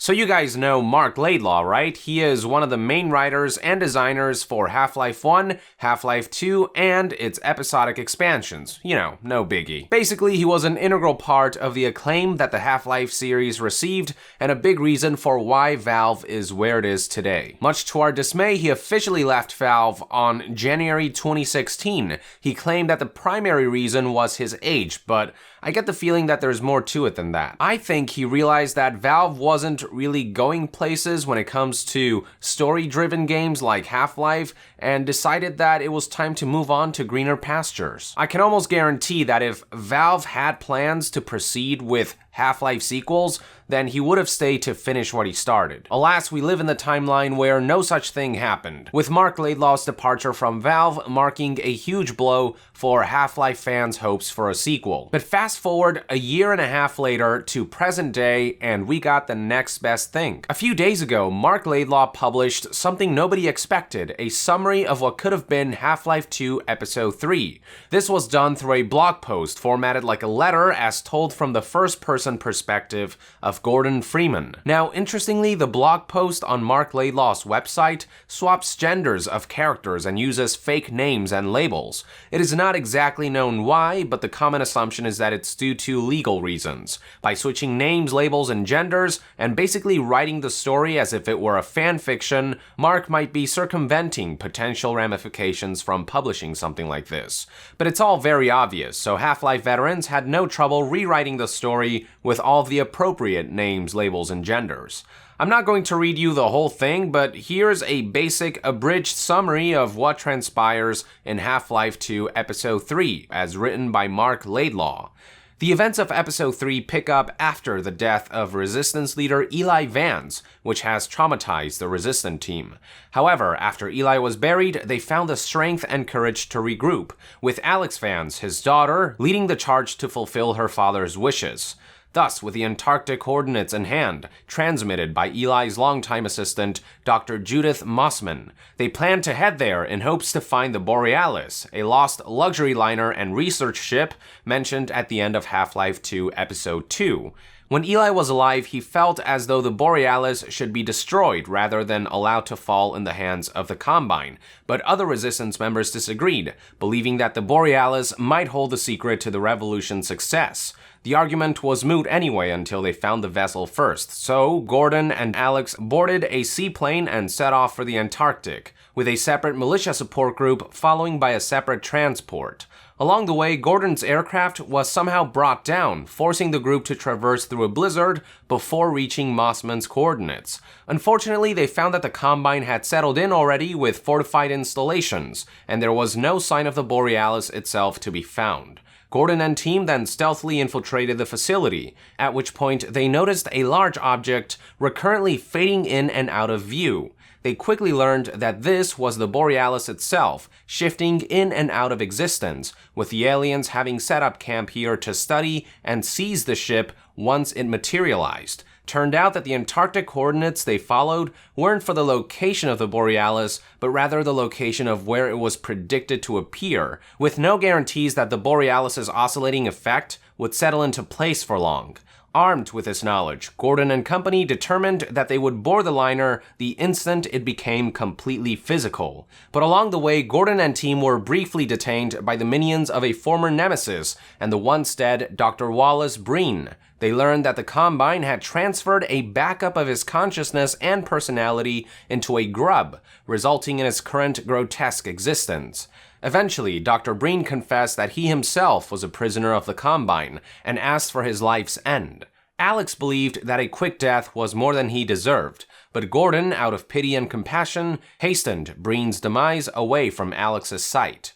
So you guys know Mark Laidlaw, right? He is one of the main writers and designers for Half-Life 1, Half-Life 2, and its episodic expansions. You know, no biggie. Basically, he was an integral part of the acclaim that the Half-Life series received, and a big reason for why Valve is where it is today. Much to our dismay, he officially left Valve on January 2016. He claimed that the primary reason was his age, but I get the feeling that there's more to it than that. I think he realized that Valve wasn't really going places when it comes to story-driven games like Half-Life, and decided that it was time to move on to greener pastures. I can almost guarantee that if Valve had plans to proceed with Half-Life sequels, then he would have stayed to finish what he started. Alas, we live in the timeline where no such thing happened, with Mark Laidlaw's departure from Valve marking a huge blow for Half-Life fans' hopes for a sequel. But fast forward a year and a half later to present day, and we got the next best thing. A few days ago, Mark Laidlaw published something nobody expected, a summary of what could have been Half-Life 2 Episode 3. This was done through a blog post formatted like a letter as told from the first-person perspective of Gordon Freeman. Now, interestingly, the blog post on Mark Laidlaw's website swaps genders of characters and uses fake names and labels. It is not exactly known why, but the common assumption is that it's due to legal reasons. By switching names, labels, and genders, and basically writing the story as if it were a fan fiction, Mark might be circumventing potential ramifications from publishing something like this. But it's all very obvious, so Half-Life veterans had no trouble rewriting the story with all of the appropriate names, labels, and genders. I'm not going to read you the whole thing, but here's a basic abridged summary of what transpires in Half-Life 2 Episode 3, as written by Mark Laidlaw. The events of Episode 3 pick up after the death of Resistance leader Eli Vance, which has traumatized the Resistance team. However, after Eli was buried, they found the strength and courage to regroup, with Alex Vance, his daughter, leading the charge to fulfill her father's wishes. Thus, with the Antarctic coordinates in hand, transmitted by Eli's longtime assistant, Dr. Judith Mossman, they plan to head there in hopes to find the Borealis, a lost luxury liner and research ship mentioned at the end of Half-Life 2 Episode 2. When Eli was alive, he felt as though the Borealis should be destroyed rather than allowed to fall in the hands of the Combine, but other Resistance members disagreed, believing that the Borealis might hold the secret to the Revolution's success. The argument was moot anyway until they found the vessel first, so Gordon and Alex boarded a seaplane and set off for the Antarctic, with a separate militia support group following by a separate transport. Along the way, Gordon's aircraft was somehow brought down, forcing the group to traverse through a blizzard before reaching Mossman's coordinates. Unfortunately, they found that the Combine had settled in already with fortified installations, and there was no sign of the Borealis itself to be found. Gordon and team then stealthily infiltrated the facility, at which point they noticed a large object recurrently fading in and out of view. They quickly learned that this was the Borealis itself, shifting in and out of existence, with the aliens having set up camp here to study and seize the ship once it materialized. Turned out that the Antarctic coordinates they followed weren't for the location of the Borealis, but rather the location of where it was predicted to appear, with no guarantees that the Borealis's oscillating effect would settle into place for long. Armed with this knowledge, Gordon and company determined that they would board the liner the instant it became completely physical. But along the way, Gordon and team were briefly detained by the minions of a former nemesis and the once dead Dr. Wallace Breen. They learned that the Combine had transferred a backup of his consciousness and personality into a grub, resulting in his current grotesque existence. Eventually, Dr. Breen confessed that he himself was a prisoner of the Combine and asked for his life's end. Alex believed that a quick death was more than he deserved, but Gordon, out of pity and compassion, hastened Breen's demise away from Alex's sight.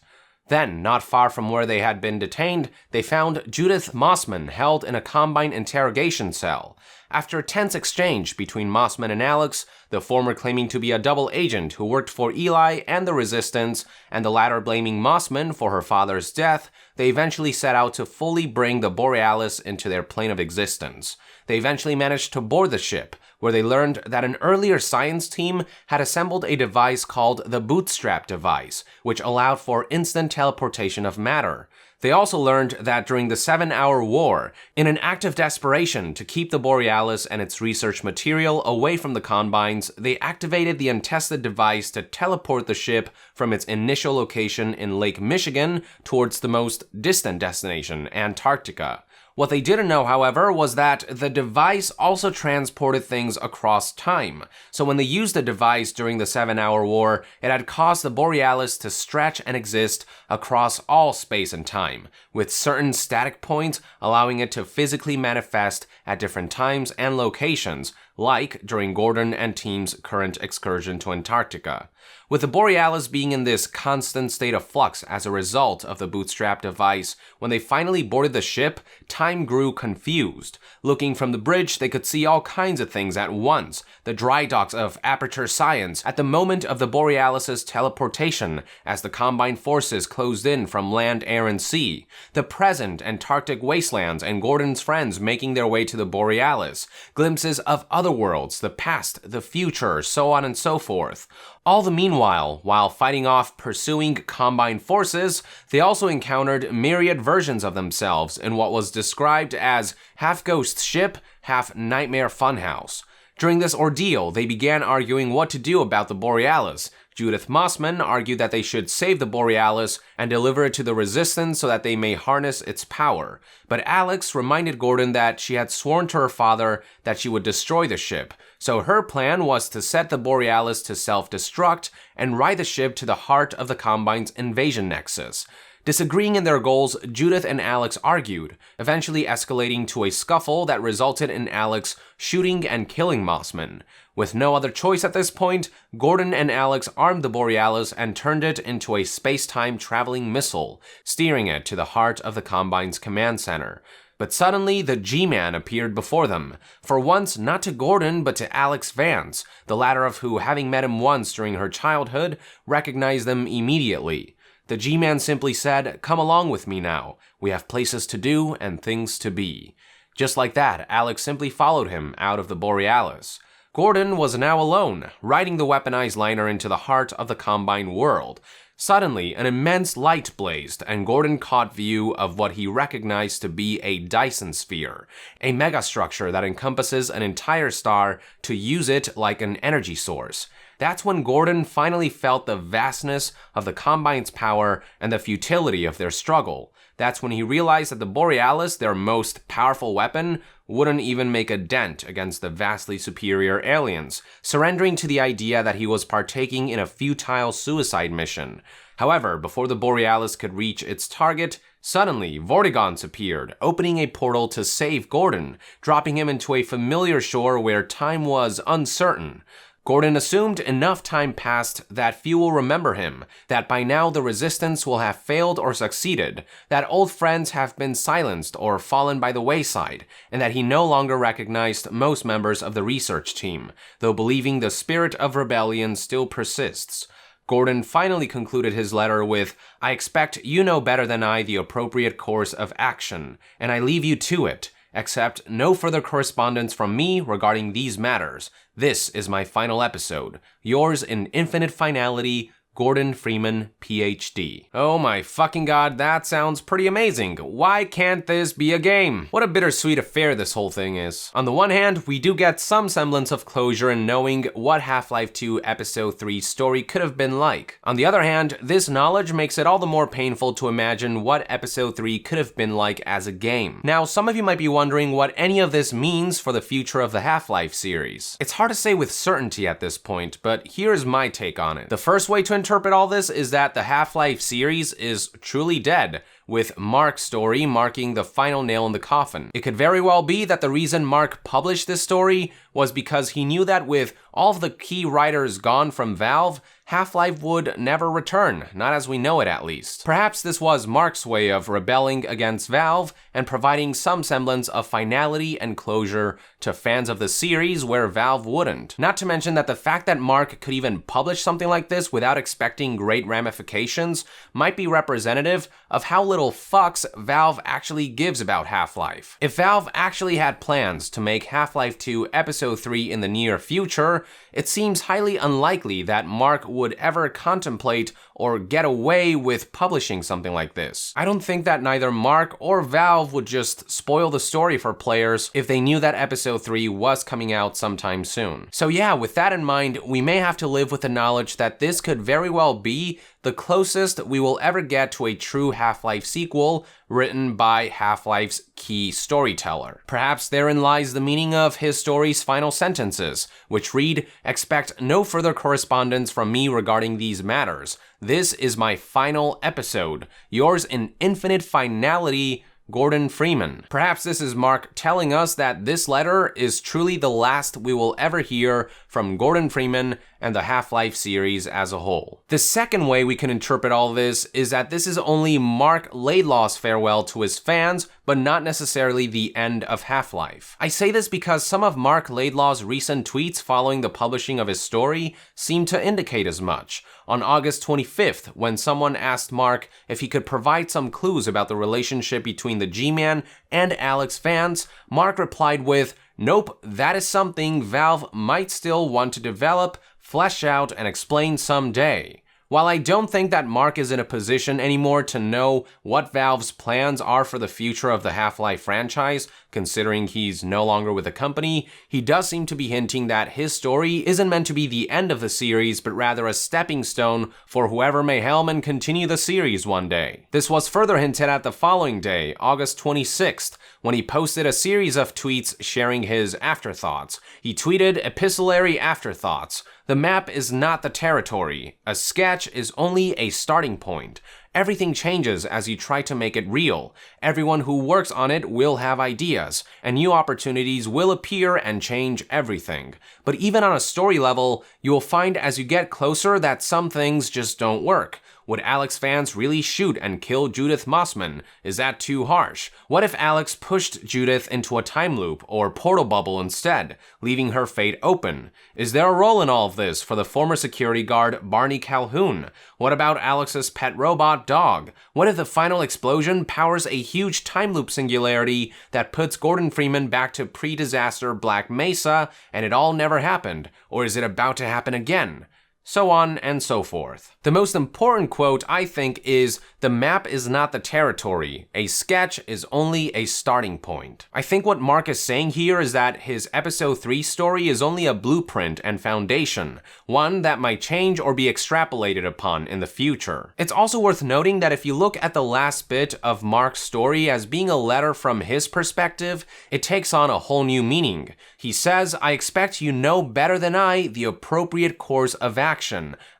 Then, not far from where they had been detained, they found Judith Mossman held in a Combine interrogation cell. After a tense exchange between Mossman and Alex, the former claiming to be a double agent who worked for Eli and the Resistance, and the latter blaming Mossman for her father's death, they eventually set out to fully bring the Borealis into their plane of existence. They eventually managed to board the ship, where they learned that an earlier science team had assembled a device called the Bootstrap device, which allowed for instant teleportation of matter. They also learned that during the 7-hour war, in an act of desperation to keep the Borealis and its research material away from the Combines, they activated the untested device to teleport the ship from its initial location in Lake Michigan towards the most distant destination, Antarctica. What they didn't know, however, was that the device also transported things across time. So when they used the device during the 7-hour war, it had caused the Borealis to stretch and exist across all space and time, with certain static points allowing it to physically manifest at different times and locations, like during Gordon and team's current excursion to Antarctica. With the Borealis being in this constant state of flux as a result of the bootstrap device, when they finally boarded the ship, time grew confused. Looking from the bridge, they could see all kinds of things at once. The dry docks of Aperture Science at the moment of the Borealis's teleportation, as the Combine forces closed in from land, air, and sea. The present Antarctic wastelands and Gordon's friends making their way to the Borealis. Glimpses of other worlds, the past, the future, so on and so forth. All the meanwhile, while fighting off pursuing Combine forces, they also encountered myriad versions of themselves in what was described as half ghost ship, half nightmare funhouse. During this ordeal, they began arguing what to do about the Borealis. Judith Mossman argued that they should save the Borealis and deliver it to the Resistance so that they may harness its power. But Alex reminded Gordon that she had sworn to her father that she would destroy the ship, so her plan was to set the Borealis to self-destruct and ride the ship to the heart of the Combine's invasion nexus. Disagreeing in their goals, Judith and Alex argued, eventually escalating to a scuffle that resulted in Alex shooting and killing Mossman. With no other choice at this point, Gordon and Alex armed the Borealis and turned it into a space-time traveling missile, steering it to the heart of the Combine's command center. But suddenly, the Dziemian appeared before them, for once not to Gordon but to Alex Vance, the latter of who, having met him once during her childhood, recognized them immediately. The Dziemian simply said, "Come along with me now. We have places to do and things to be." Just like that, Alex simply followed him out of the Borealis. Gordon was now alone, riding the weaponized liner into the heart of the Combine world. Suddenly, an immense light blazed, and Gordon caught view of what he recognized to be a Dyson sphere, a megastructure that encompasses an entire star to use it like an energy source. That's when Gordon finally felt the vastness of the Combine's power and the futility of their struggle. That's when he realized that the Borealis, their most powerful weapon, wouldn't even make a dent against the vastly superior aliens, surrendering to the idea that he was partaking in a futile suicide mission. However, before the Borealis could reach its target, suddenly Vortigaunt's appeared, opening a portal to save Gordon, dropping him into a familiar shore where time was uncertain. Gordon assumed enough time passed that few will remember him, that by now the Resistance will have failed or succeeded, that old friends have been silenced or fallen by the wayside, and that he no longer recognized most members of the research team, though believing the spirit of rebellion still persists. Gordon finally concluded his letter with, "I expect you know better than I the appropriate course of action, and I leave you to it. Accept no further correspondence from me regarding these matters. This is my final episode. Yours in infinite finality, Gordon Freeman, PhD." Oh my fucking god, that sounds pretty amazing. Why can't this be a game? What a bittersweet affair this whole thing is. On the one hand, we do get some semblance of closure in knowing what Half-Life 2 Episode 3's story could have been like. On the other hand, this knowledge makes it all the more painful to imagine what Episode 3 could have been like as a game. Now, some of you might be wondering what any of this means for the future of the Half-Life series. It's hard to say with certainty at this point, but here's my take on it. The first way to interpret all this is that the Half-Life series is truly dead, with Mark's story marking the final nail in the coffin. It could very well be that the reason Mark published this story was because he knew that with all of the key writers gone from Valve, Half-Life would never return, not as we know it at least. Perhaps this was Mark's way of rebelling against Valve and providing some semblance of finality and closure to fans of the series where Valve wouldn't. Not to mention that the fact that Mark could even publish something like this without expecting great ramifications might be representative of how little fucks Valve actually gives about Half-Life. If Valve actually had plans to make Half-Life 2 Episode episode 3 in the near future, it seems highly unlikely that Mark would ever contemplate or get away with publishing something like this. I don't think that neither Mark or Valve would just spoil the story for players if they knew that episode 3 was coming out sometime soon. So yeah, with that in mind, we may have to live with the knowledge that this could very well be the closest we will ever get to a true Half-Life sequel written by Half-Life's key storyteller. Perhaps therein lies the meaning of his story's final sentences, which read, "Expect no further correspondence from me regarding these matters. This is my final episode. Yours in infinite finality, Gordon Freeman." Perhaps this is Mark telling us that this letter is truly the last we will ever hear from Gordon Freeman and the Half-Life series as a whole. The second way we can interpret all this is that this is only Mark Laidlaw's farewell to his fans, but not necessarily the end of Half-Life. I say this because some of Mark Laidlaw's recent tweets following the publishing of his story seem to indicate as much. On August 25th, when someone asked Mark if he could provide some clues about the relationship between the Dziemian and Alex fans, Mark replied with, "Nope, that is something Valve might still want to develop, flesh out, and explain someday." While I don't think that Mark is in a position anymore to know what Valve's plans are for the future of the Half-Life franchise, considering he's no longer with the company, he does seem to be hinting that his story isn't meant to be the end of the series, but rather a stepping stone for whoever may helm and continue the series one day. This was further hinted at the following day, August 26th, when he posted a series of tweets sharing his afterthoughts. He tweeted, "Epistolary afterthoughts. The map is not the territory. A sketch is only a starting point. Everything changes as you try to make it real. Everyone who works on it will have ideas, and new opportunities will appear and change everything. But even on a story level, you will find as you get closer that some things just don't work. Would Alex fans really shoot and kill Judith Mossman? Is that too harsh? What if Alex pushed Judith into a time loop or portal bubble instead, leaving her fate open? Is there a role in all of this for the former security guard Barney Calhoun? What about Alex's pet robot dog? What if the final explosion powers a huge time loop singularity that puts Gordon Freeman back to pre-disaster Black Mesa and it all never happened? Or is it about to happen again? So on and so forth. The most important quote, I think, is, "The map is not the territory. A sketch is only a starting point." I think what Mark is saying here is that his episode 3 story is only a blueprint and foundation, one that might change or be extrapolated upon in the future. It's also worth noting that if you look at the last bit of Mark's story as being a letter from his perspective, it takes on a whole new meaning. He says, "I expect you know better than I the appropriate course of action.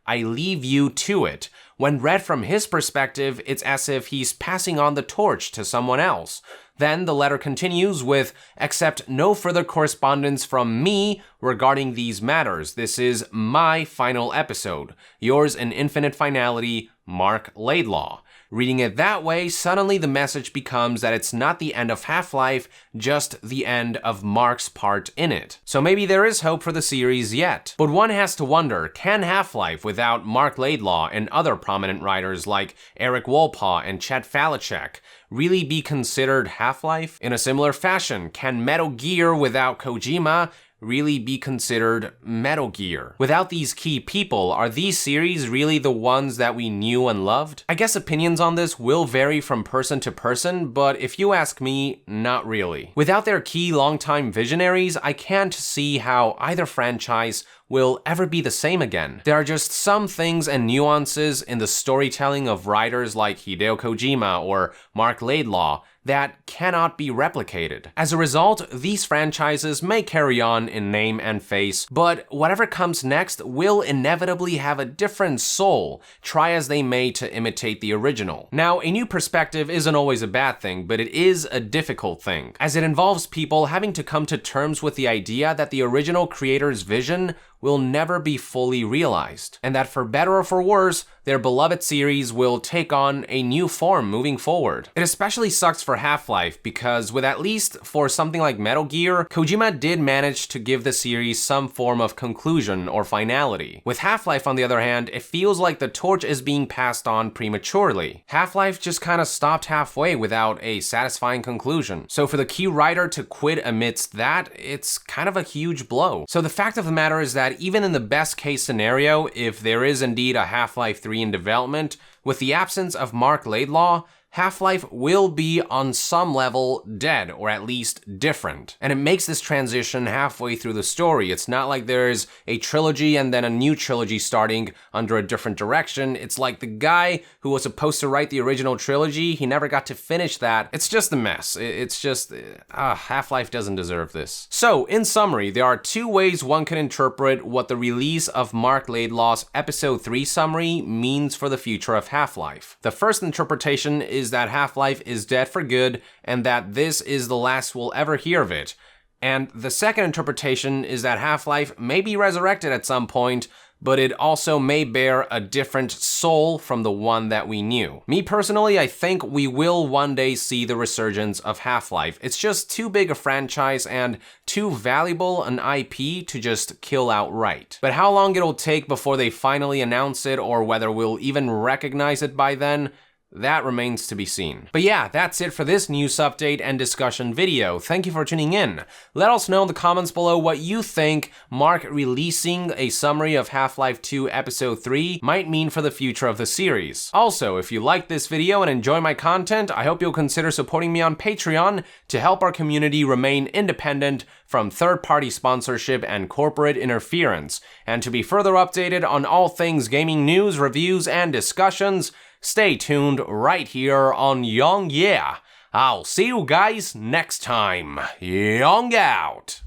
I leave you to it." When read from his perspective, it's as if he's passing on the torch to someone else. Then the letter continues with, "Accept no further correspondence from me regarding these matters. This is my final episode. Yours in infinite finality, Mark Laidlaw." Reading it that way, suddenly the message becomes that it's not the end of Half-Life, just the end of Mark's part in it. So maybe there is hope for the series yet. But one has to wonder, can Half-Life without Mark Laidlaw and other prominent writers like Eric Wolpaw and Chet Falachek really be considered Half-Life? In a similar fashion, can Metal Gear without Kojima really be considered Metal Gear? Without these key people, are these series really the ones that we knew and loved? I guess opinions on this will vary from person to person, but if you ask me, not really. Without their key longtime visionaries, I can't see how either franchise will ever be the same again. There are just some things and nuances in the storytelling of writers like Hideo Kojima or Mark Laidlaw that cannot be replicated. As a result, these franchises may carry on in name and face, but whatever comes next will inevitably have a different soul, try as they may to imitate the original. Now, a new perspective isn't always a bad thing, but it is a difficult thing, as it involves people having to come to terms with the idea that the original creator's vision will never be fully realized, and that for better or for worse, their beloved series will take on a new form moving forward. It especially sucks for Half-Life because with at least for something like Metal Gear, Kojima did manage to give the series some form of conclusion or finality. With Half-Life, on the other hand, it feels like the torch is being passed on prematurely. Half-Life just kind of stopped halfway without a satisfying conclusion. So for the key writer to quit amidst that, it's kind of a huge blow. So the fact of the matter is that even in the best case scenario, if there is indeed a Half-Life 3 in development, with the absence of Mark Laidlaw, Half-Life will be on some level dead, or at least different. And it makes this transition halfway through the story. It's not like there's a trilogy and then a new trilogy starting under a different direction. It's like the guy who was supposed to write the original trilogy, he never got to finish that. It's just a mess. It's just, Half-Life doesn't deserve this. So, in summary, there are two ways one can interpret what the release of Mark Laidlaw's Episode 3 summary means for the future of Half-Life. The first interpretation is that Half-Life is dead for good and that this is the last we'll ever hear of it. And the second interpretation is that Half-Life may be resurrected at some point, but it also may bear a different soul from the one that we knew. Me personally, I think we will one day see the resurgence of Half-Life. It's just too big a franchise and too valuable an IP to just kill outright. But how long it'll take before they finally announce it, or whether we'll even recognize it by then, that remains to be seen. But yeah, that's it for this news update and discussion video. Thank you for tuning in. Let us know in the comments below what you think Mark releasing a summary of Half-Life 2 Episode 3 might mean for the future of the series. Also, if you liked this video and enjoy my content, I hope you'll consider supporting me on Patreon to help our community remain independent from third-party sponsorship and corporate interference. And to be further updated on all things gaming news, reviews, and discussions, stay tuned right here on Young Yeah. I'll see you guys next time. Young out.